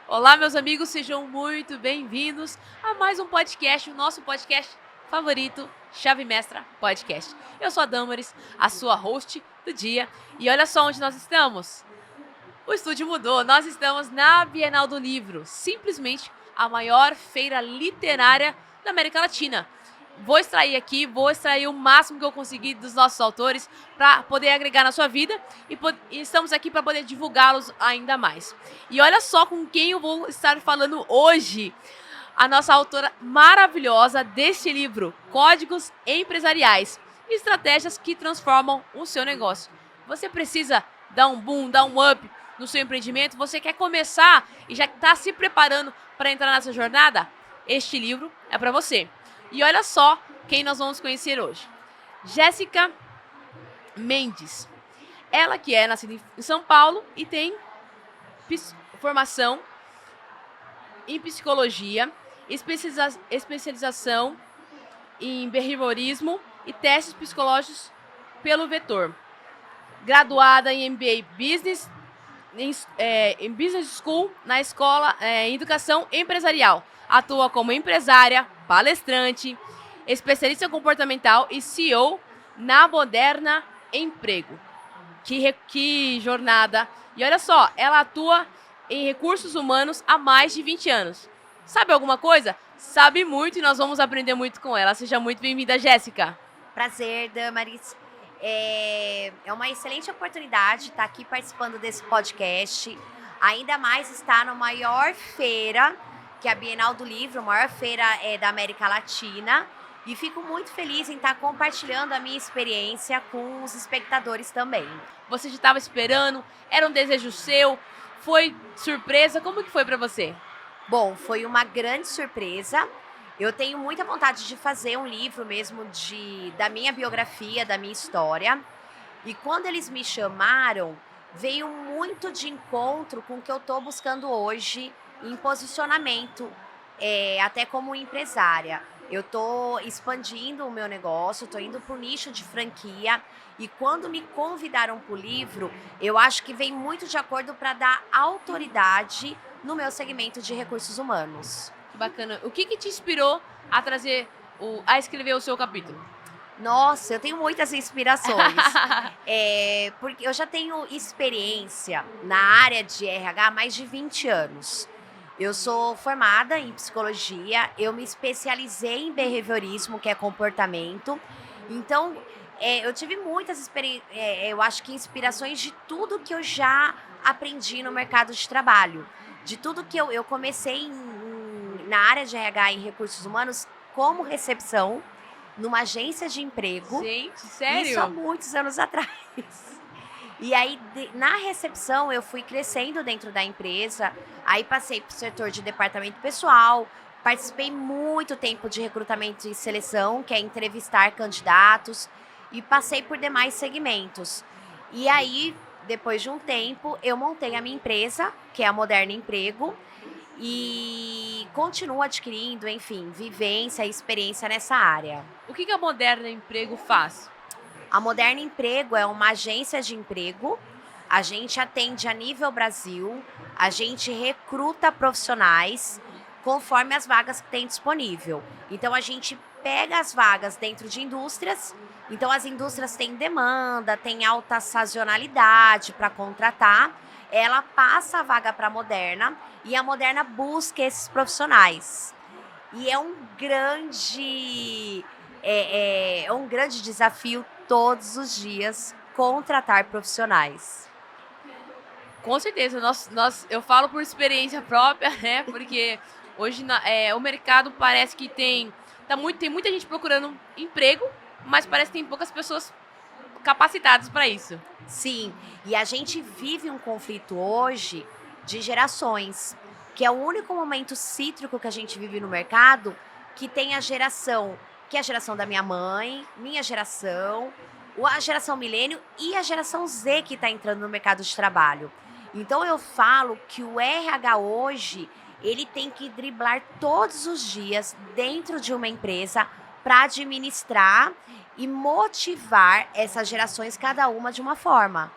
Olá, meus amigos, sejam muito bem-vindos a mais um podcast, o nosso podcast favorito, Chave Mestra Podcast. Eu sou a Damaris, a sua host do dia, e olha só onde nós estamos. O estúdio mudou, nós estamos na Bienal do Livro, simplesmente a maior feira literária da América Latina. Vou extrair o máximo que eu conseguir dos nossos autores para poder agregar na sua vida e estamos aqui para poder divulgá-los ainda mais. E olha só com quem eu vou estar falando hoje. A nossa autora maravilhosa deste livro, Códigos Empresariais, Estratégias que Transformam o Seu Negócio. Você precisa dar um boom, dar um up no seu empreendimento? Você quer começar e já está se preparando para entrar nessa jornada? Este livro é para você. E olha só quem nós vamos conhecer hoje. Jéssica Mendes. Ela que é nascida em São Paulo e tem formação em psicologia, especialização em behaviorismo e testes psicológicos pelo Vetor. Graduada em MBA Business, em Business School, na escola em Educação Empresarial. Atua como empresária, palestrante, especialista comportamental e CEO na Moderna Emprego. Que jornada! E olha só, ela atua em recursos humanos há mais de 20 anos. Sabe alguma coisa? Sabe muito e nós vamos aprender muito com ela. Seja muito bem-vinda, Jéssica. Prazer, Damaris. É uma excelente oportunidade estar aqui participando desse podcast. Ainda mais estar na maior feira, que é a Bienal do Livro, a maior feira da América Latina. E fico muito feliz em estar compartilhando a minha experiência com os espectadores também. Você já estava esperando? Era um desejo seu? Foi surpresa? Como que foi para você? Bom, foi uma grande surpresa. Eu tenho muita vontade de fazer um livro mesmo da minha biografia, da minha história. E quando eles me chamaram, veio muito de encontro com o que eu estou buscando hoje em posicionamento, até como empresária. Eu estou expandindo o meu negócio, estou indo para o nicho de franquia. E quando me convidaram para o livro, eu acho que vem muito de acordo para dar autoridade no meu segmento de recursos humanos. Que bacana. O que te inspirou a escrever o seu capítulo? Nossa, eu tenho muitas inspirações. Porque eu já tenho experiência na área de RH há mais de 20 anos. Eu sou formada em psicologia, eu me especializei em behaviorismo, que é comportamento. Então, eu tive muitas eu acho que inspirações de tudo que eu já aprendi no mercado de trabalho. De tudo que eu comecei na área de RH em recursos humanos como recepção, numa agência de emprego. Gente, sério? Isso há muitos anos atrás. E aí, na recepção, eu fui crescendo dentro da empresa, aí passei para o setor de departamento pessoal, participei muito tempo de recrutamento e seleção, que é entrevistar candidatos, e passei por demais segmentos. E aí, depois de um tempo, eu montei a minha empresa, que é a Moderna Emprego, e continuo adquirindo, enfim, vivência e experiência nessa área. O que a Moderna Emprego faz? A Moderna Emprego é uma agência de emprego. A gente atende a nível Brasil, a gente recruta profissionais conforme as vagas que tem disponível. Então, a gente pega as vagas dentro de indústrias. Então, as indústrias têm demanda, têm alta sazonalidade para contratar. Ela passa a vaga para a Moderna e a Moderna busca esses profissionais. E é um grande desafio todos os dias contratar profissionais. Com certeza, eu falo por experiência própria, né? Porque hoje o mercado parece que tem muita gente procurando emprego, mas parece que tem poucas pessoas capacitadas para isso. Sim, e a gente vive um conflito hoje de gerações, que é o único momento cítrico que a gente vive no mercado que tem a geração, que é a geração da minha mãe, minha geração, a geração milênio e a geração Z que está entrando no mercado de trabalho. Então eu falo que o RH hoje, ele tem que driblar todos os dias dentro de uma empresa para administrar e motivar essas gerações, cada uma de uma forma.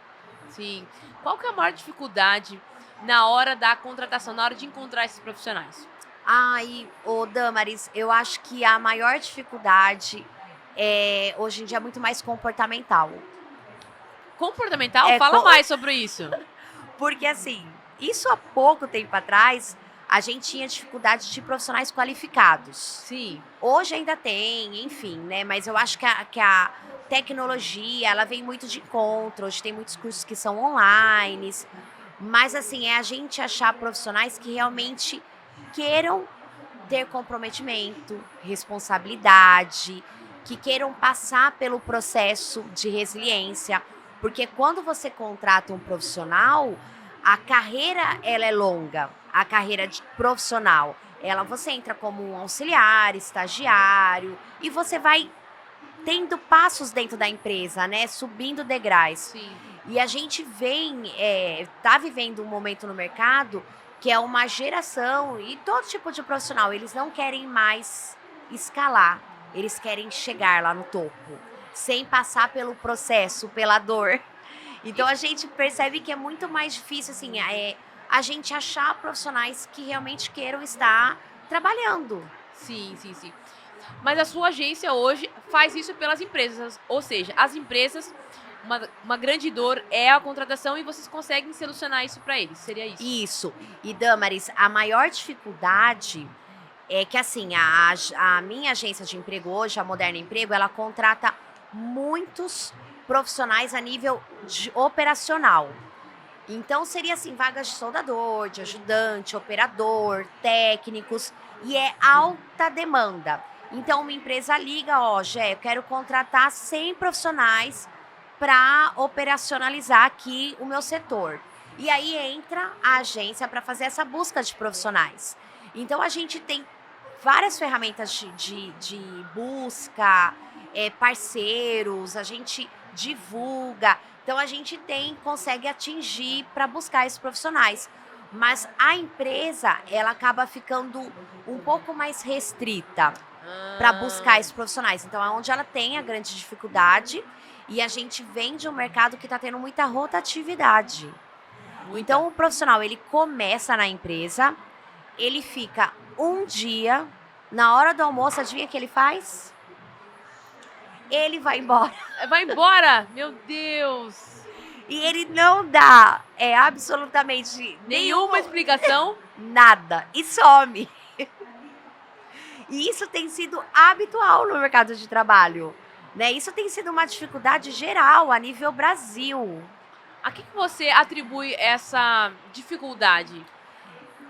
Sim. Qual que é a maior dificuldade na hora da contratação, na hora de encontrar esses profissionais? Ai, ô Damaris, eu acho que a maior dificuldade hoje em dia é muito mais comportamental. Comportamental? É, Fala mais sobre isso. porque assim, isso há pouco tempo atrás, a gente tinha dificuldade de profissionais qualificados. Sim. Hoje ainda tem, enfim, né? Mas eu acho que a tecnologia, ela vem muito de encontro. Hoje tem muitos cursos que são online. Mas assim, é a gente achar profissionais que realmente queiram ter comprometimento, responsabilidade, que queiram passar pelo processo de resiliência, porque quando você contrata um profissional, a carreira ela é longa, a carreira de profissional, ela você entra como um auxiliar, estagiário e você vai tendo passos dentro da empresa, né, subindo degraus. Sim. E a gente tá vivendo um momento no mercado que é uma geração, e todo tipo de profissional, eles não querem mais escalar, eles querem chegar lá no topo, sem passar pelo processo, pela dor. Então a gente percebe que é muito mais difícil, assim, a gente achar profissionais que realmente queiram estar trabalhando. Sim, sim, sim. Mas a sua agência hoje faz isso pelas empresas. Ou seja, as empresas, uma grande dor é a contratação e vocês conseguem solucionar isso para eles. Seria isso? Isso. E Damaris, a maior dificuldade é que assim, a minha agência de emprego hoje, a Moderna Emprego, ela contrata muitos profissionais a nível operacional. Então seria assim, vagas de soldador, de ajudante, operador, técnicos, e é alta demanda. Então uma empresa liga, ó, Gé, eu quero contratar 100 profissionais para operacionalizar aqui o meu setor. E aí entra a agência para fazer essa busca de profissionais. Então a gente tem várias ferramentas de busca, parceiros, a gente divulga. Então a gente consegue atingir para buscar esses profissionais. Mas a empresa, ela acaba ficando um pouco mais restrita para buscar esses profissionais. Então é onde ela tem a grande dificuldade e a gente vem de um mercado que está tendo muita rotatividade. Então o profissional, ele começa na empresa, ele fica um dia, na hora do almoço, adivinha o que ele faz? Ele vai embora. Vai embora? Meu Deus! E ele não dá absolutamente Nenhuma explicação? nada. E some. E isso tem sido habitual no mercado de trabalho. Né? Isso tem sido uma dificuldade geral a nível Brasil. A que você atribui essa dificuldade?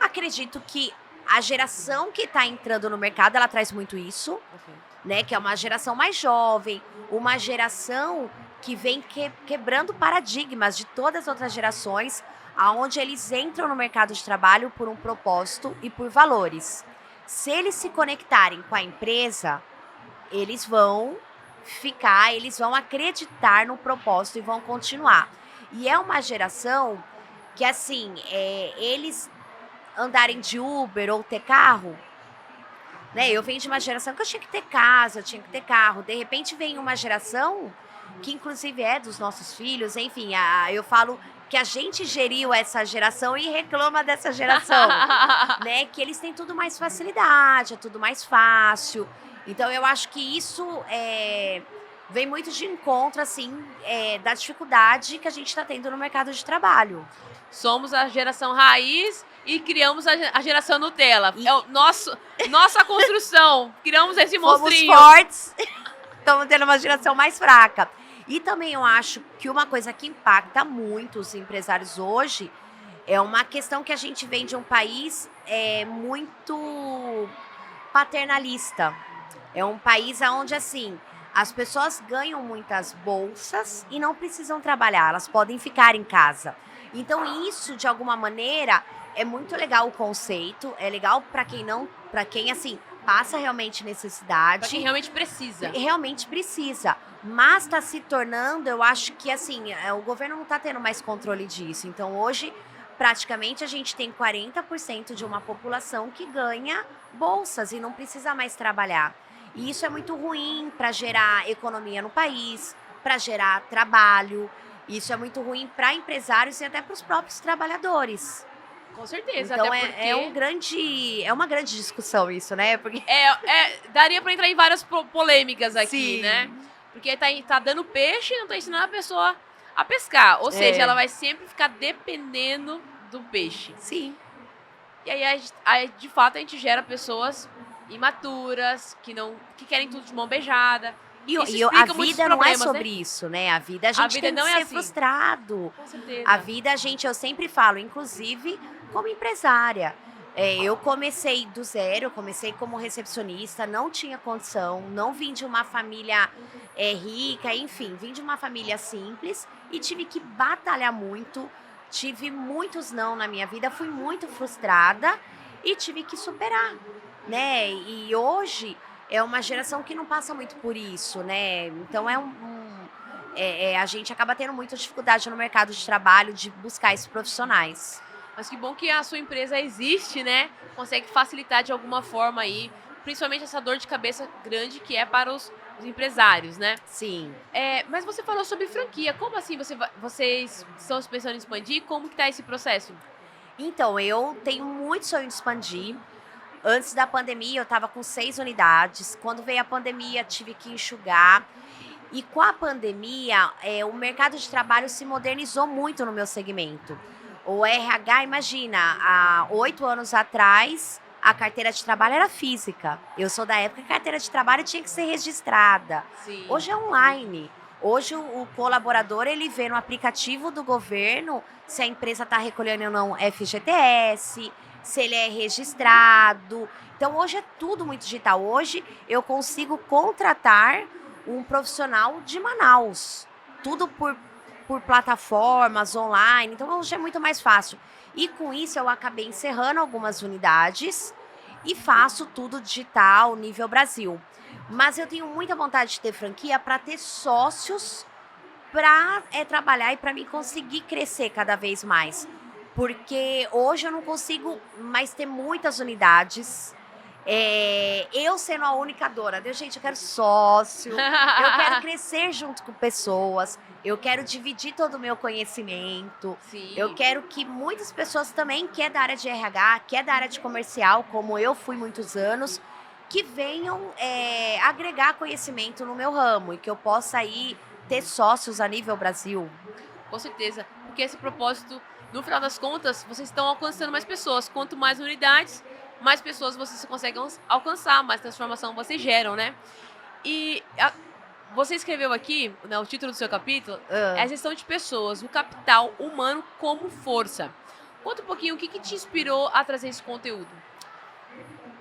Acredito que a geração que está entrando no mercado, ela traz muito isso. Okay. Né? Que é uma geração mais jovem, uma geração que vem quebrando paradigmas de todas as outras gerações, aonde eles entram no mercado de trabalho por um propósito e por valores. Se eles se conectarem com a empresa, eles vão ficar, eles vão acreditar no propósito e vão continuar. E é uma geração que, assim, eles andarem de Uber ou ter carro, né? Eu venho de uma geração que eu tinha que ter casa, eu tinha que ter carro. De repente vem uma geração que inclusive é dos nossos filhos, enfim, eu falo que a gente geriu essa geração e reclama dessa geração, né? Que eles têm tudo mais facilidade, é tudo mais fácil. Então eu acho que isso vem muito de encontro, assim, da dificuldade que a gente está tendo no mercado de trabalho. Somos a geração raiz e criamos a geração Nutella. É nossa construção. Criamos esse monstrinho. Fomos fortes, estamos tendo uma geração mais fraca. E também eu acho que uma coisa que impacta muito os empresários hoje é uma questão que a gente vem de um país muito paternalista. É um país onde, assim, as pessoas ganham muitas bolsas e não precisam trabalhar, elas podem ficar em casa. Então isso, de alguma maneira, é muito legal o conceito, é legal para quem assim, passa realmente necessidade. Pra quem realmente precisa. Realmente precisa. Mas está se tornando, eu acho que assim, o governo não está tendo mais controle disso. Então hoje, praticamente, a gente tem 40% de uma população que ganha bolsas e não precisa mais trabalhar. E isso é muito ruim para gerar economia no país, para gerar trabalho. Isso é muito ruim para empresários e até para os próprios trabalhadores. Com certeza, Então até porque é uma grande discussão isso, né? Porque daria pra entrar em várias polêmicas aqui, sim, né? Porque tá dando peixe e não tá ensinando a pessoa a pescar. Ou seja, ela vai sempre ficar dependendo do peixe. sim. E aí, de fato, a gente gera pessoas imaturas, que querem tudo de mão beijada. E Isso a explica muitos vida não é problemas, sobre né? isso, né? A vida a gente vida tem não que é ser assim. frustrado. Com certeza. A vida, eu sempre falo, inclusive como empresária. Eu comecei do zero, eu comecei como recepcionista, não tinha condição, não vim de uma família rica, enfim, vim de uma família simples e tive que batalhar muito, tive muitos não na minha vida, fui muito frustrada e tive que superar, né? E hoje é uma geração que não passa muito por isso, né? Então a gente acaba tendo muita dificuldade no mercado de trabalho de buscar esses profissionais. Mas que bom que a sua empresa existe, né? Consegue facilitar de alguma forma aí, principalmente essa dor de cabeça grande que é para os empresários, né? Sim. Mas você falou sobre franquia. Como assim vocês estão pensando em expandir? Como que tá esse processo? Então, eu tenho muito sonho de expandir. Antes da pandemia, eu estava com 6 unidades. Quando veio a pandemia, tive que enxugar. E com a pandemia, o mercado de trabalho se modernizou muito no meu segmento. O RH, imagina, há 8 anos atrás, a carteira de trabalho era física. Eu sou da época que a carteira de trabalho tinha que ser registrada. Sim. Hoje é online. Hoje o colaborador, ele vê no aplicativo do governo se a empresa está recolhendo ou não FGTS, se ele é registrado. Então, hoje é tudo muito digital. Hoje, eu consigo contratar um profissional de Manaus. Tudo por plataformas online. Então, hoje é muito mais fácil. E com isso, eu acabei encerrando algumas unidades e faço tudo digital, nível Brasil. Mas eu tenho muita vontade de ter franquia para ter sócios para trabalhar e para me conseguir crescer cada vez mais. Porque hoje eu não consigo mais ter muitas unidades. Eu sendo a única dona, gente, eu quero sócio, eu quero crescer junto com pessoas, eu quero dividir todo o meu conhecimento. Sim. Eu quero que muitas pessoas também, que é da área de RH, que é da área de comercial, como eu fui muitos anos, que venham agregar conhecimento no meu ramo e que eu possa aí ter sócios a nível Brasil. Com certeza, porque esse propósito, no final das contas, vocês estão alcançando mais pessoas. Quanto mais unidades, mais pessoas vocês conseguem alcançar, mais transformação vocês geram, né? E você escreveu aqui, né, o título do seu capítulo, é a gestão de pessoas, o capital humano como força. Conta um pouquinho o que te inspirou a trazer esse conteúdo.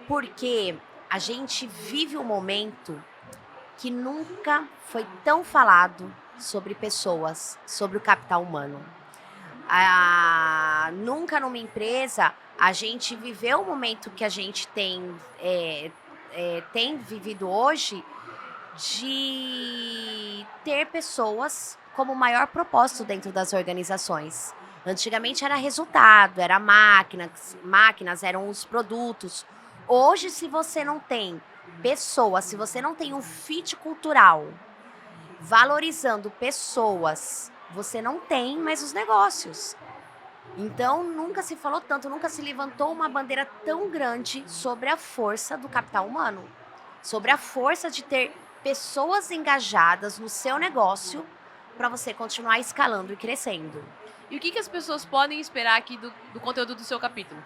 Porque a gente vive um momento que nunca foi tão falado sobre pessoas, sobre o capital humano. Nunca numa empresa a gente viveu o momento que a gente tem vivido hoje de ter pessoas como maior propósito dentro das organizações. Antigamente era resultado, era máquinas eram os produtos. Hoje, se você não tem pessoas, se você não tem um fit cultural valorizando pessoas, você não tem mais os negócios. Então, nunca se falou tanto, nunca se levantou uma bandeira tão grande sobre a força do capital humano, sobre a força de ter pessoas engajadas no seu negócio para você continuar escalando e crescendo. E o que as pessoas podem esperar aqui do conteúdo do seu capítulo?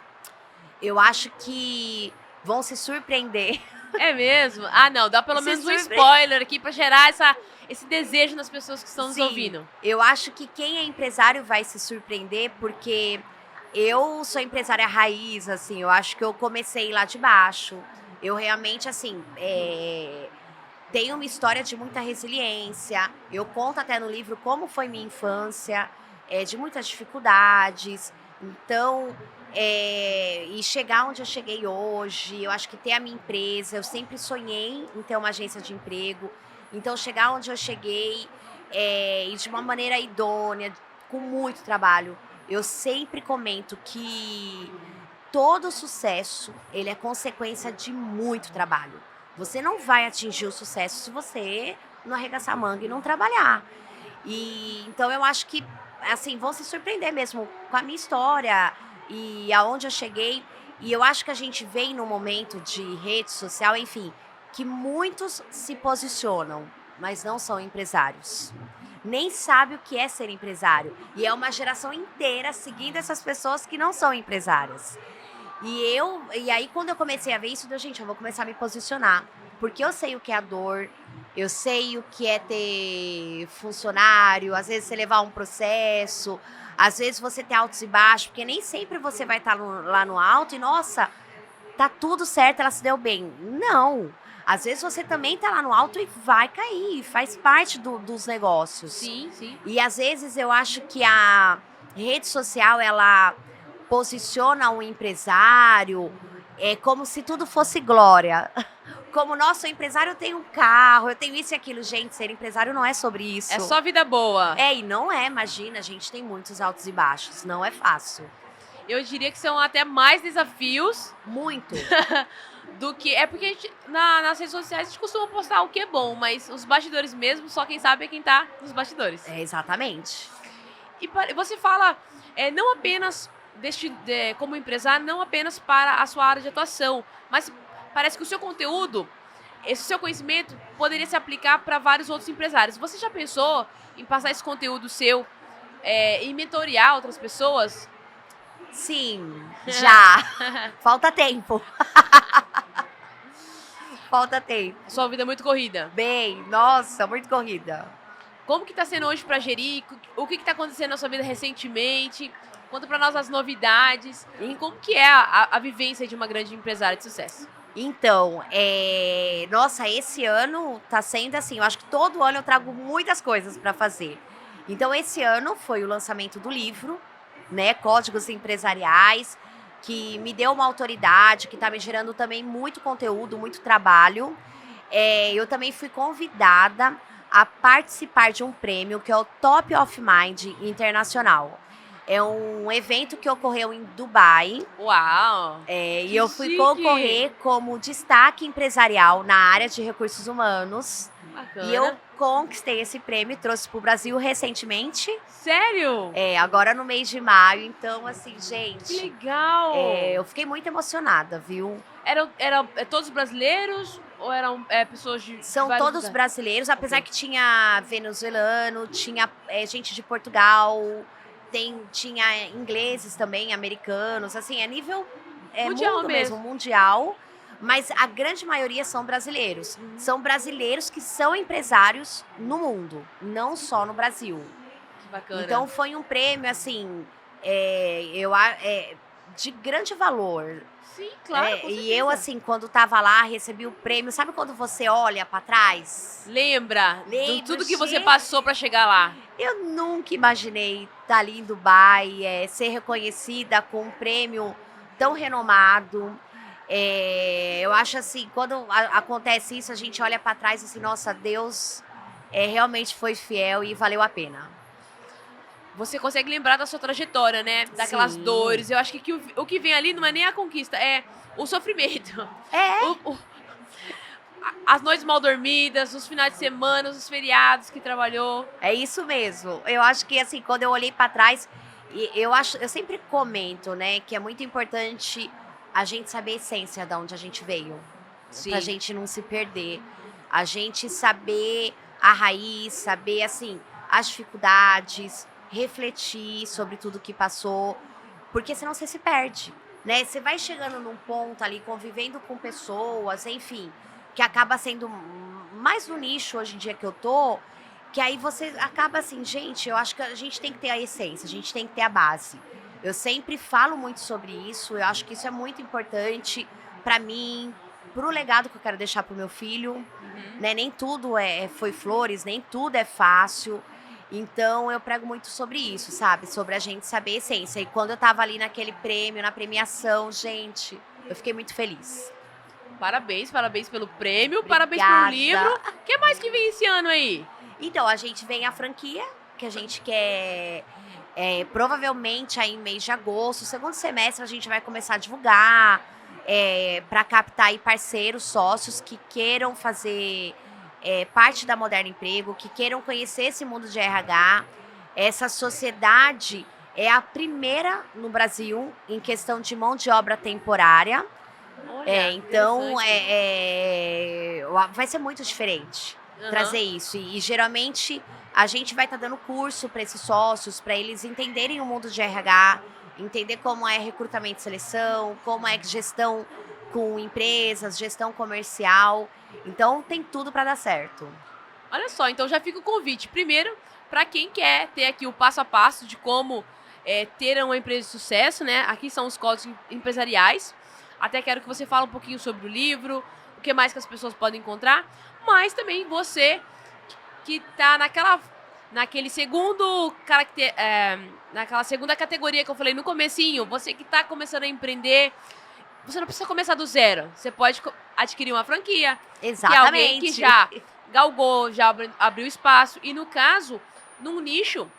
Eu acho que vão se surpreender. É mesmo? Ah, não, dá pelo menos um spoiler aqui para gerar esse desejo nas pessoas que estão nos ouvindo. Eu acho que quem é empresário vai se surpreender, porque eu sou empresária raiz, assim, eu acho que eu comecei lá de baixo. Eu realmente, assim, tenho uma história de muita resiliência. Eu conto até no livro como foi minha infância, de muitas dificuldades. Então, e chegar onde eu cheguei hoje, eu acho que ter a minha empresa, eu sempre sonhei em ter uma agência de emprego. Então, chegar onde eu cheguei e de uma maneira idônea, com muito trabalho. Eu sempre comento que todo sucesso, ele é consequência de muito trabalho. Você não vai atingir o sucesso se você não arregaçar a manga e não trabalhar. E então eu acho que, assim, vão se surpreender mesmo com a minha história e aonde eu cheguei. E eu acho que a gente vem num momento de rede social, enfim, que muitos se posicionam, mas não são empresários. Nem sabe o que é ser empresário. E é uma geração inteira seguindo essas pessoas que não são empresárias. E aí quando eu comecei a ver isso, gente, eu vou começar a me posicionar. Porque eu sei o que é a dor, eu sei o que é ter funcionário, às vezes você levar um processo, às vezes você ter altos e baixos, porque nem sempre você vai estar lá no alto e, nossa, tá tudo certo, ela se deu bem. Não. Às vezes você também tá lá no alto e vai cair, faz parte dos negócios. Sim, sim. E às vezes eu acho que a rede social, ela posiciona um empresário como se tudo fosse glória. Como, nossa, o empresário tem um carro, eu tenho isso e aquilo. Gente, ser empresário não é sobre isso. É só vida boa. E não é, imagina, a gente tem muitos altos e baixos, não é fácil. Eu diria que são até mais desafios Muito. do que... É porque a gente, nas redes sociais a gente costuma postar o que é bom, mas os bastidores mesmo, só quem sabe é quem tá nos bastidores. Exatamente. E você fala, não apenas como empresário, não apenas para a sua área de atuação, mas parece que o seu conteúdo, esse seu conhecimento, poderia se aplicar para vários outros empresários. Você já pensou em passar esse conteúdo seu e mentorear outras pessoas? Sim, já. Falta tempo. Falta tempo. Sua vida é muito corrida. Bem, nossa, muito corrida. Como que tá sendo hoje para gerir? O que tá acontecendo na sua vida recentemente? Conta para nós as novidades. E como que é a vivência de uma grande empresária de sucesso? Então, nossa, esse ano tá sendo assim, eu acho que todo ano eu trago muitas coisas para fazer. Então, esse ano foi o lançamento do livro, né, Códigos Empresariais, que me deu uma autoridade, que tá me gerando também muito conteúdo, muito trabalho. Eu também fui convidada a participar de um prêmio que é o Top of Mind Internacional. É um evento que ocorreu em Dubai. Uau! E eu fui concorrer como destaque empresarial na área de recursos humanos. Bacana. E eu conquistei esse prêmio e trouxe para o Brasil recentemente. Sério? Agora no mês de maio. Então, assim, gente... Que legal! Eu fiquei muito emocionada, viu? Eram todos brasileiros ou eram pessoas de São vários todos lugares? brasileiros, apesar que tinha venezuelano, tinha gente de Portugal... Tinha ingleses também, americanos, assim, a nível Mundial mundo mesmo. mundial, mas a grande maioria são brasileiros. São brasileiros que são empresários no mundo, não só no Brasil. Que bacana. Então foi um prêmio, assim, de grande valor. Sim, claro, com E certeza. eu, assim, quando tava lá, recebi o prêmio. Sabe quando você olha pra trás? Lembra de Lembro, tudo que você gente. passou pra chegar lá. Eu nunca imaginei estar ali em Dubai, ser reconhecida com um prêmio tão renomado. Eu acho assim, quando acontece isso, a gente olha para trás e assim, nossa, Deus realmente foi fiel e valeu a pena. Você consegue lembrar da sua trajetória, né? Daquelas Sim. dores. Eu acho que o que vem ali não é nem a conquista, é o sofrimento. As noites mal dormidas, os finais de semana, os feriados que trabalhou. É isso mesmo. Eu acho que assim, quando eu olhei para trás, eu sempre comento, né, que é muito importante a gente saber a essência de onde a gente veio. Sim. Pra gente não se perder. A gente saber a raiz, saber assim, as dificuldades, refletir sobre tudo que passou, porque senão você se perde, né? Você vai chegando num ponto ali, convivendo com pessoas, enfim, que acaba sendo mais no nicho hoje em dia que eu tô, que aí você acaba assim, gente, eu acho que a gente tem que ter a essência, a gente tem que ter a base. Eu sempre falo muito sobre isso, eu acho que isso é muito importante pra mim, pro legado que eu quero deixar pro meu filho, né? Nem tudo foi flores, nem tudo é fácil. Então, eu prego muito sobre isso, sabe? Sobre a gente saber a essência. E quando eu tava ali naquele prêmio, na premiação, gente, eu fiquei muito feliz. Parabéns pelo prêmio, Obrigada. parabéns pelo livro. O que mais que vem esse ano aí? Então, a gente vem a franquia, que a gente quer, provavelmente aí em mês de agosto, segundo semestre, a gente vai começar a divulgar, para captar aí parceiros, sócios que queiram fazer parte da Moderna Emprego, que queiram conhecer esse mundo de RH. Essa sociedade é a primeira no Brasil em questão de mão de obra temporária. Olha, Então, interessante. vai ser muito diferente Aham. trazer isso. E geralmente a gente vai estar dando curso para esses sócios, para eles entenderem o mundo de RH, entender como é recrutamento e seleção, como é gestão com empresas, gestão comercial. Então, tem tudo para dar certo. Olha só, então já fica o convite. Primeiro, para quem quer ter aqui o passo a passo de como ter uma empresa de sucesso, né? Aqui são os códigos empresariais. Até quero que você fale um pouquinho sobre o livro, o que mais que as pessoas podem encontrar. Mas também você que tá naquele segundo naquela segunda categoria que eu falei no comecinho, você que tá começando a empreender, você não precisa começar do zero. Você pode adquirir uma franquia, que é alguém que Exatamente. já galgou, já abriu espaço. E no caso, num nicho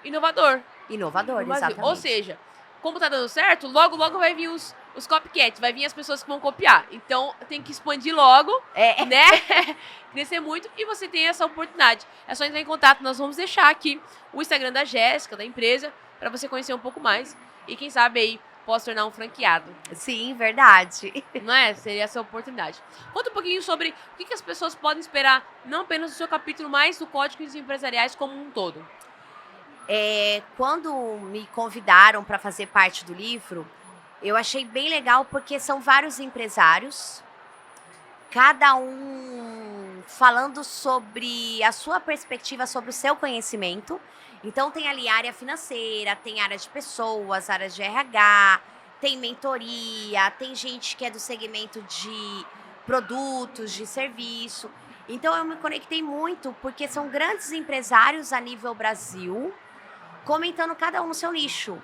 inovador Inovador, no Brasil. exatamente. Ou seja, como tá dando certo, logo vai vir os copycats, vai vir as pessoas que vão copiar. Então tem que expandir logo, né? Crescer muito e você tem essa oportunidade. É só entrar em contato, nós vamos deixar aqui o Instagram da Jéssica, da empresa, para você conhecer um pouco mais. E quem sabe aí possa tornar um franqueado. Sim, verdade. Não é? Seria essa oportunidade. Conta um pouquinho sobre o que as pessoas podem esperar, não apenas do seu capítulo, mas do Códigos Empresariais como um todo. Quando me convidaram para fazer parte do livro, eu achei bem legal porque são vários empresários, cada um falando sobre a sua perspectiva, sobre o seu conhecimento. Então tem ali área financeira, tem área de pessoas, área de RH, tem mentoria, tem gente que é do segmento de produtos, de serviço. Então eu me conectei muito porque são grandes empresários a nível Brasil, comentando cada um no seu nicho.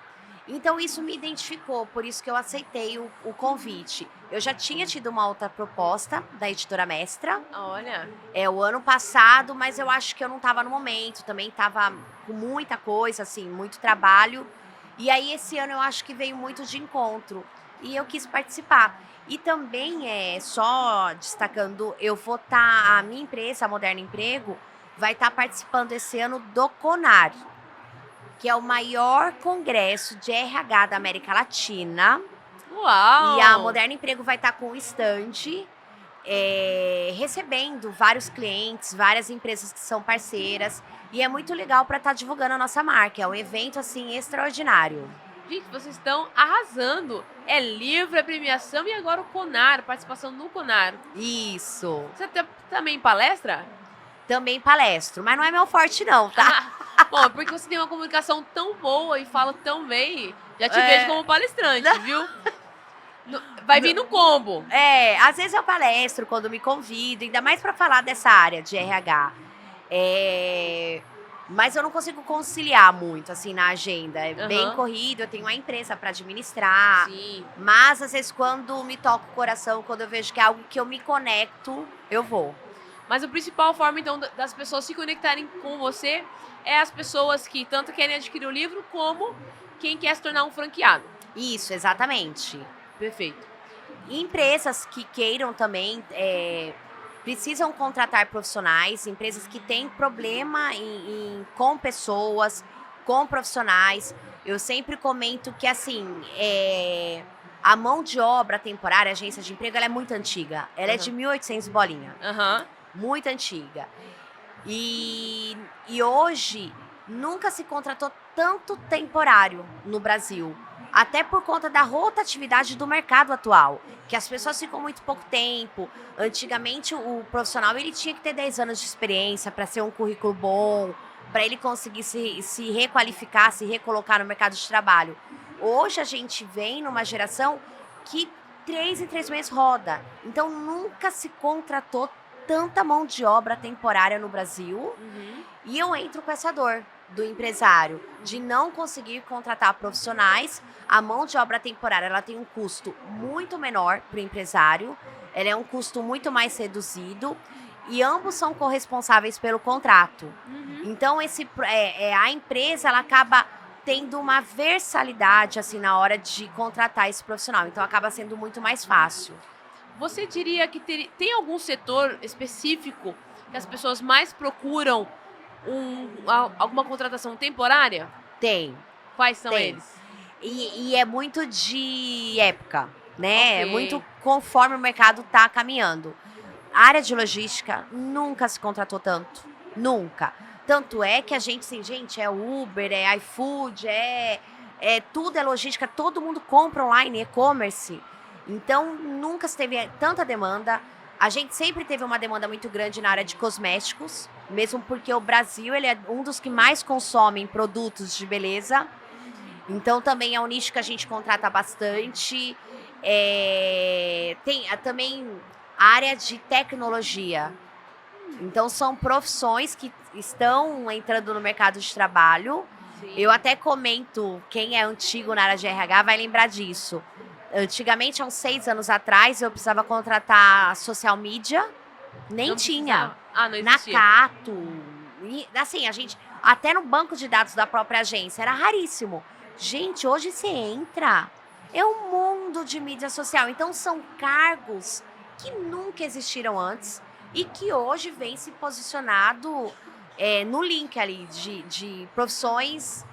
Então isso me identificou, por isso que eu aceitei o convite. Eu já tinha tido uma outra proposta da Editora Mestra, Olha, o ano passado, mas eu acho que eu não estava no momento, também estava com muita coisa, assim, muito trabalho. E aí esse ano eu acho que veio muito de encontro e eu quis participar. E também, só destacando, a minha empresa, a Moderna Emprego, vai estar participando esse ano do CONAR, que é o maior congresso de RH da América Latina. uau! E a Moderna Emprego vai estar com o stand, recebendo vários clientes, várias empresas que são parceiras. E é muito legal para estar divulgando a nossa marca. É um evento, assim, extraordinário. Gente, vocês estão arrasando. É livro, é premiação e agora o CONAR, participação no CONAR. Isso. Você também palestra? Também palestro, mas não é meu forte não, tá? Bom, porque você tem uma comunicação tão boa e fala tão bem, já te vejo como palestrante, viu? Vai vir no combo. Às vezes eu palestro quando me convido, ainda mais para falar dessa área de RH. Mas eu não consigo conciliar muito, assim, na agenda. É bem corrido, eu tenho uma empresa para administrar. Sim. Mas, às vezes, quando me toca o coração, quando eu vejo que é algo que eu me conecto, eu vou. Mas a principal forma, então, das pessoas se conectarem com você é as pessoas que tanto querem adquirir o livro, como quem quer se tornar um franqueado. Isso, exatamente. Perfeito. E empresas que queiram também, precisam contratar profissionais, empresas que têm problema com pessoas, com profissionais. Eu sempre comento que, assim, a mão de obra temporária, a agência de emprego, ela é muito antiga. Ela é de 1800 bolinha. Muito antiga. E hoje, nunca se contratou tanto temporário no Brasil. Até por conta da rotatividade do mercado atual, que as pessoas ficam muito pouco tempo. Antigamente, o profissional ele tinha que ter 10 anos de experiência para ser um currículo bom, para ele conseguir se requalificar, se recolocar no mercado de trabalho. Hoje, a gente vem numa geração que 3 em 3 meses roda. Então, nunca se contratou tanta mão de obra temporária no Brasil. E eu entro com essa dor do empresário, de não conseguir contratar profissionais. A mão de obra temporária, ela tem um custo muito menor para o empresário, ela é um custo muito mais reduzido e ambos são corresponsáveis pelo contrato. Então, a empresa, ela acaba tendo uma versalidade, assim, na hora de contratar esse profissional. Então, acaba sendo muito mais fácil. Você diria que tem algum setor específico que as pessoas mais procuram alguma contratação temporária? Tem. Quais são Tem. eles? E é muito de época, né? É Ok. muito conforme o mercado tá caminhando. A área de logística nunca se contratou tanto. Nunca. Tanto é que a gente, assim, gente, é Uber, é iFood, tudo é logística, todo mundo compra online, e-commerce. Então, nunca se teve tanta demanda. A gente sempre teve uma demanda muito grande na área de cosméticos, mesmo porque o Brasil ele é um dos que mais consomem produtos de beleza. Então, também é um nicho que a gente contrata bastante. Tem também a área de tecnologia. Então, são profissões que estão entrando no mercado de trabalho. Sim. Eu até comento, quem é antigo na área de RH vai lembrar disso. Antigamente, há uns 6 anos atrás, eu precisava contratar social media, nem Não tinha. precisava? Ah, não Na existia. Cato, assim, a gente, até no banco de dados da própria agência, era raríssimo. Gente, hoje você entra, é um mundo de mídia social. Então, são cargos que nunca existiram antes e que hoje vem se posicionado no link ali de profissões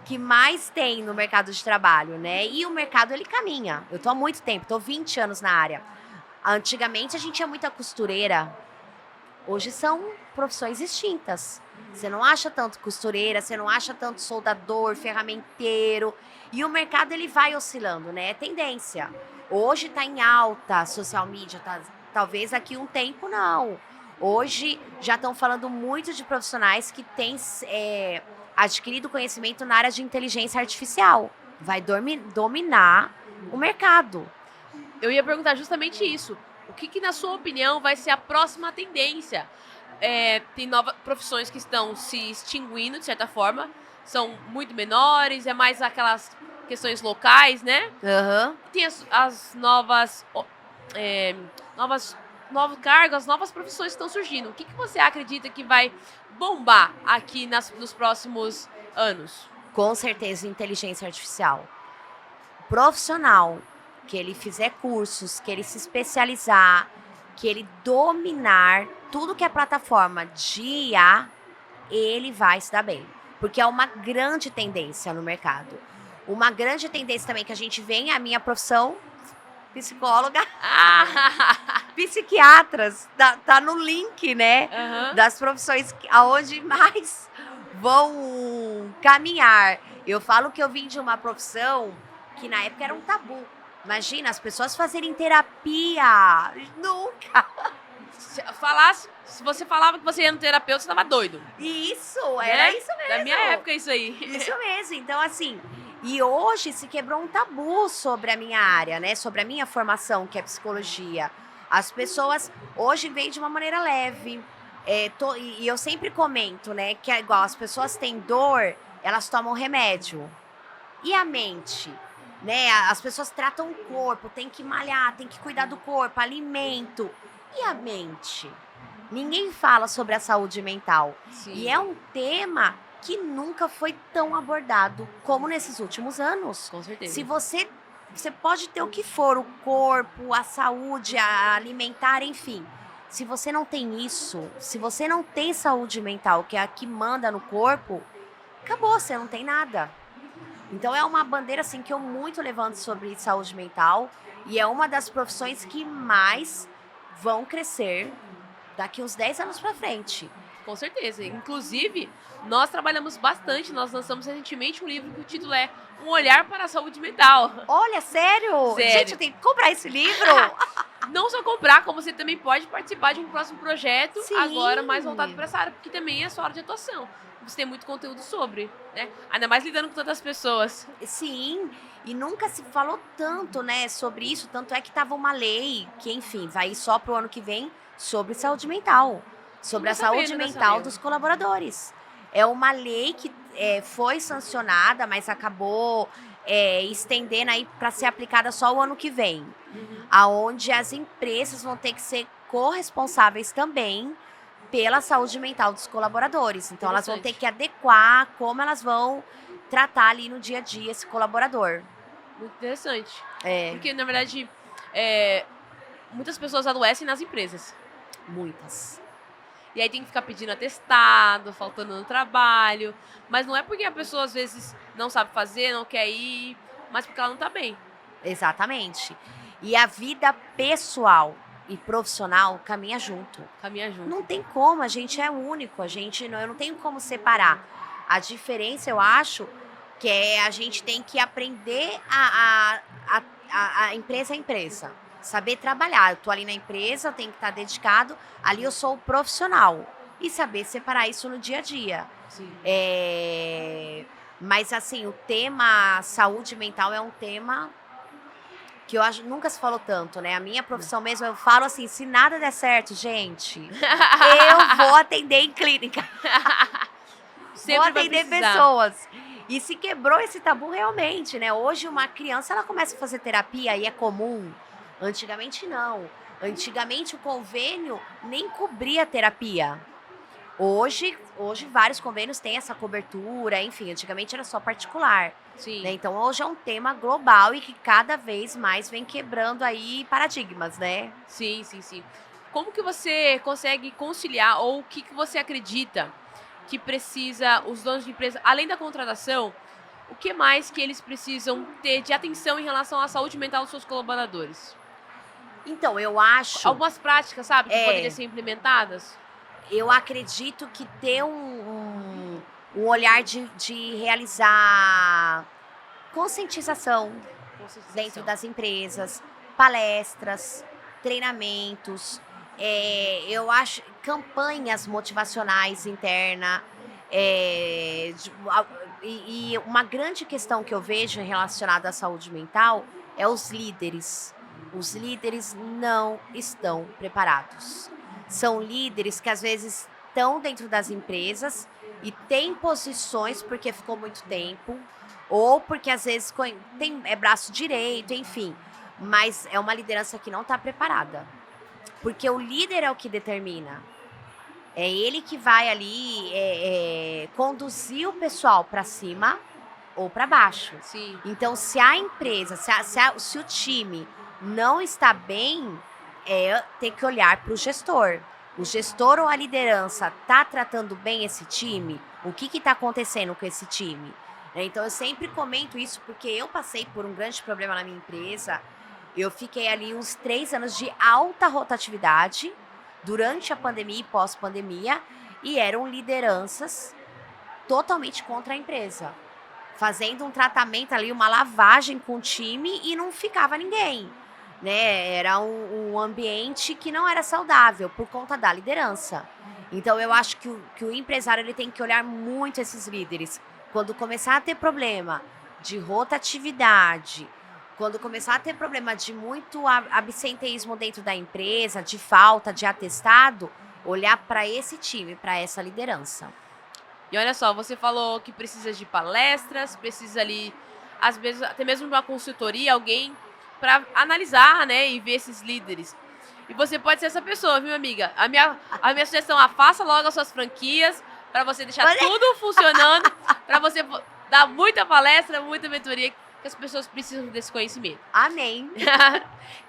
que mais tem no mercado de trabalho, né? E o mercado, ele caminha. Eu tô há muito tempo, tô 20 anos na área. Antigamente, a gente tinha muita costureira. Hoje são profissões extintas. Você não acha tanto costureira, você não acha tanto soldador, ferramenteiro. E o mercado, ele vai oscilando, né? É tendência. Hoje tá em alta social media, talvez daqui um tempo não. Hoje já estão falando muito de profissionais que têm adquirido conhecimento na área de inteligência artificial. Vai dominar o mercado. Eu ia perguntar justamente isso. O que, na sua opinião, vai ser a próxima tendência? Tem novas profissões que estão se extinguindo, de certa forma. São muito menores, é mais aquelas questões locais, né? Aham. Tem as novos cargos, as novas profissões que estão surgindo. O que você acredita que vai bombar aqui nos próximos anos? Com certeza, inteligência artificial. Profissional, que ele fizer cursos, que ele se especializar, que ele dominar tudo que é plataforma de IA, ele vai se dar bem. Porque é uma grande tendência no mercado. Uma grande tendência também que a gente vê é a minha profissão, psicóloga, psiquiatras, tá no link, né? Aham. Das profissões aonde mais vão caminhar. Eu falo que eu vim de uma profissão que na época era um tabu. Imagina, as pessoas fazerem terapia. Nunca. Se você falava que você ia no terapeuta, você tava doido. Isso, era Né? isso mesmo. Da minha época, isso aí. Isso mesmo. Então, assim, e hoje se quebrou um tabu sobre a minha área, né? Sobre a minha formação, que é psicologia. As pessoas hoje veem de uma maneira leve. E eu sempre comento, né? Que é igual, as pessoas têm dor, elas tomam remédio. E a mente? Né? As pessoas tratam o corpo, tem que malhar, tem que cuidar do corpo, alimento. E a mente? Ninguém fala sobre a saúde mental. Sim. E é um tema que nunca foi tão abordado como nesses últimos anos. Com certeza. Se você pode ter o que for, o corpo, a saúde, a alimentar, enfim. Se você não tem isso, se você não tem saúde mental, que é a que manda no corpo, acabou, você não tem nada. Então é uma bandeira assim que eu muito levanto sobre saúde mental e é uma das profissões que mais vão crescer daqui uns 10 anos pra frente. Com certeza. Inclusive, nós trabalhamos bastante, nós lançamos recentemente um livro que o título é Um Olhar para a Saúde Mental. Olha, sério? Sério. Gente, eu tenho que comprar esse livro. Não só comprar, como você também pode participar de um próximo projeto, Sim. agora mais voltado para essa área, porque também é a sua área de atuação. Você tem muito conteúdo sobre, né? Ainda mais lidando com tantas pessoas. Sim, e nunca se falou tanto, né, sobre isso, tanto é que tava uma lei que, enfim, vai só pro ano que vem sobre saúde mental, sobre Não a saúde sabendo dessa mental lei. dos colaboradores. É uma lei que foi sancionada, mas acabou estendendo aí para ser aplicada só o ano que vem, aonde as empresas vão ter que ser corresponsáveis também pela saúde mental dos colaboradores. Então, elas vão ter Interessante. que adequar como elas vão tratar ali no dia a dia esse colaborador. Muito interessante. É, Porque, na verdade, muitas pessoas adoecem nas empresas. muitas. E aí tem que ficar pedindo atestado, faltando no trabalho. Mas não é porque a pessoa às vezes não sabe fazer, não quer ir, mas porque ela não tá bem. Exatamente. E a vida pessoal e profissional caminha junto. Caminha junto. Não tem como, a gente é único, eu não tenho como separar. A diferença, eu acho, que é a gente tem que aprender a empresa é empresa. Saber trabalhar. Eu tô ali na empresa, eu tenho que estar dedicado. Ali eu sou o profissional. E saber separar isso no dia a dia. Sim. Mas assim, o tema saúde mental é um tema que eu acho nunca se falou tanto, né? A minha profissão mesmo, eu falo assim, se nada der certo, gente, eu vou atender em clínica. Vou atender pessoas. E se quebrou esse tabu realmente, né? Hoje uma criança, ela começa a fazer terapia e é comum. Antigamente não. Antigamente o convênio nem cobria terapia. Hoje vários convênios têm essa cobertura, enfim, antigamente era só particular. Sim. Né? Então hoje é um tema global e que cada vez mais vem quebrando aí paradigmas, né? Sim. Como que você consegue conciliar, ou o que você acredita que precisa os donos de empresa, além da contratação, o que mais que eles precisam ter de atenção em relação à saúde mental dos seus colaboradores? Então, eu acho... Algumas práticas, sabe, que poderiam ser implementadas? Eu acredito que ter um olhar de realizar conscientização dentro das empresas, palestras, treinamentos, eu acho campanhas motivacionais internas. E uma grande questão que eu vejo relacionada à saúde mental é os líderes. Os líderes não estão preparados. São líderes que às vezes estão dentro das empresas e têm posições porque ficou muito tempo, ou porque às vezes é braço direito, enfim. Mas é uma liderança que não está preparada. Porque o líder é o que determina. É ele que vai ali conduzir o pessoal para cima ou para baixo. Sim. Então, se a empresa, se o time não está bem, tem que olhar para o gestor. O gestor ou a liderança está tratando bem esse time? O que está acontecendo com esse time? Então, eu sempre comento isso porque eu passei por um grande problema na minha empresa. Eu fiquei ali uns 3 anos de alta rotatividade durante a pandemia e pós-pandemia, e eram lideranças totalmente contra a empresa, fazendo um tratamento ali, uma lavagem com o time e não ficava ninguém, né? Era um ambiente que não era saudável por conta da liderança. Então eu acho que o empresário ele tem que olhar muito esses líderes. Quando começar a ter problema de rotatividade, quando começar a ter problema de muito absenteísmo dentro da empresa, de falta de atestado, olhar para esse time, para essa liderança. E olha só, você falou que precisa de palestras, precisa ali, às vezes, até mesmo de uma consultoria, alguém para analisar, né, e ver esses líderes. E você pode ser essa pessoa, viu, amiga? A minha sugestão é faça logo as suas franquias, para você deixar tudo funcionando, para você dar muita palestra, muita mentoria, que as pessoas precisam desse conhecimento. Amém.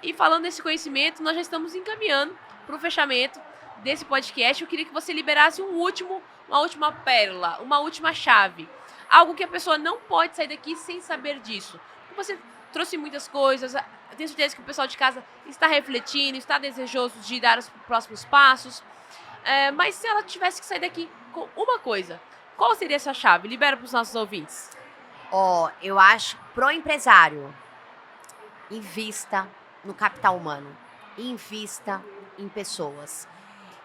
E falando desse conhecimento, nós já estamos encaminhando para o fechamento desse podcast. Eu queria que você liberasse uma última pérola, uma última chave. Algo que a pessoa não pode sair daqui sem saber disso. Você trouxe muitas coisas, eu tenho certeza que o pessoal de casa está refletindo, está desejoso de dar os próximos passos. Mas se ela tivesse que sair daqui com uma coisa, qual seria essa chave? Libera para os nossos ouvintes. Eu acho, pro empresário, invista no capital humano, invista em pessoas.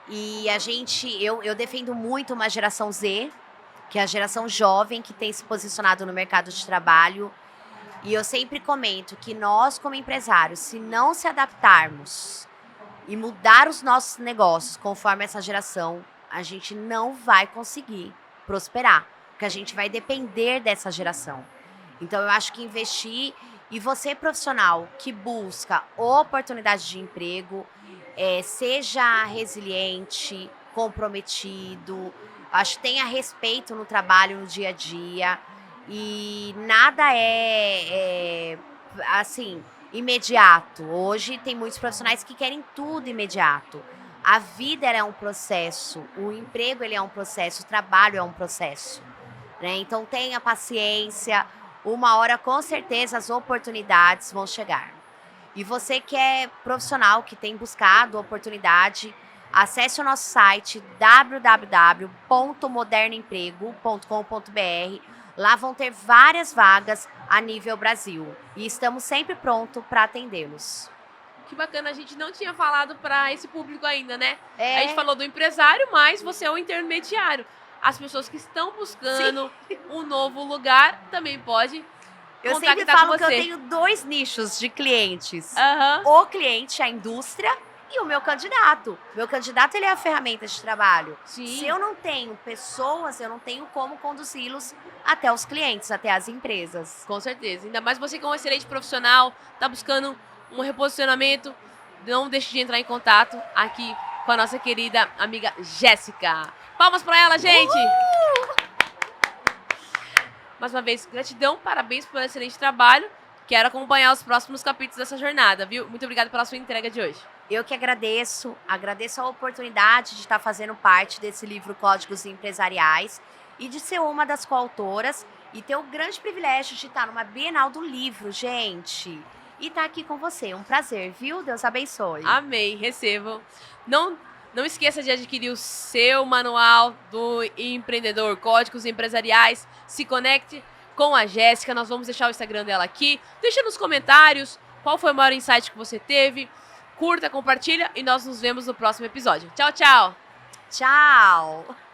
E eu defendo muito uma geração Z, que é a geração jovem que tem se posicionado no mercado de trabalho. E eu sempre comento que nós, como empresários, se não se adaptarmos e mudar os nossos negócios conforme essa geração, a gente não vai conseguir prosperar. Porque a gente vai depender dessa geração. Então, eu acho que investir... E você, profissional, que busca oportunidade de emprego, seja resiliente, comprometido, acho que tenha respeito no trabalho, no dia a dia. E nada assim, imediato. Hoje tem muitos profissionais que querem tudo imediato. A vida ela é um processo, o emprego ele é um processo, o trabalho é um processo, né? Então tenha paciência, uma hora com certeza as oportunidades vão chegar. E você que é profissional, que tem buscado oportunidade, acesse o nosso site www.modernoemprego.com.br. Lá vão ter várias vagas a nível Brasil e estamos sempre prontos para atendê-los. Que bacana, a gente não tinha falado para esse público ainda, né? É. A gente falou do empresário, mas você é o intermediário. As pessoas que estão buscando um novo lugar também pode Eu contactar sempre falo com que eu você. tenho 2 nichos de clientes. Aham. O cliente, a indústria, e o meu candidato. Meu candidato, ele é a ferramenta de trabalho. Sim. Se eu não tenho pessoas, eu não tenho como conduzi-los até os clientes, até as empresas. Com certeza. Ainda mais você que é um excelente profissional, tá buscando um reposicionamento, não deixe de entrar em contato aqui com a nossa querida amiga Jéssica. Palmas pra ela, gente! Mais uma vez, gratidão, parabéns pelo excelente trabalho. Quero acompanhar os próximos capítulos dessa jornada, viu? Muito obrigada pela sua entrega de hoje. Eu que agradeço a oportunidade de estar fazendo parte desse livro Códigos Empresariais e de ser uma das coautoras e ter o grande privilégio de estar numa Bienal do Livro, gente. E estar aqui com você, um prazer, viu? Deus abençoe. Amém, recebam. Não esqueça de adquirir o seu manual do empreendedor, Códigos Empresariais. Se conecte com a Jéssica, nós vamos deixar o Instagram dela aqui. Deixa nos comentários qual foi o maior insight que você teve. Curta, compartilha e nós nos vemos no próximo episódio. Tchau, tchau! Tchau!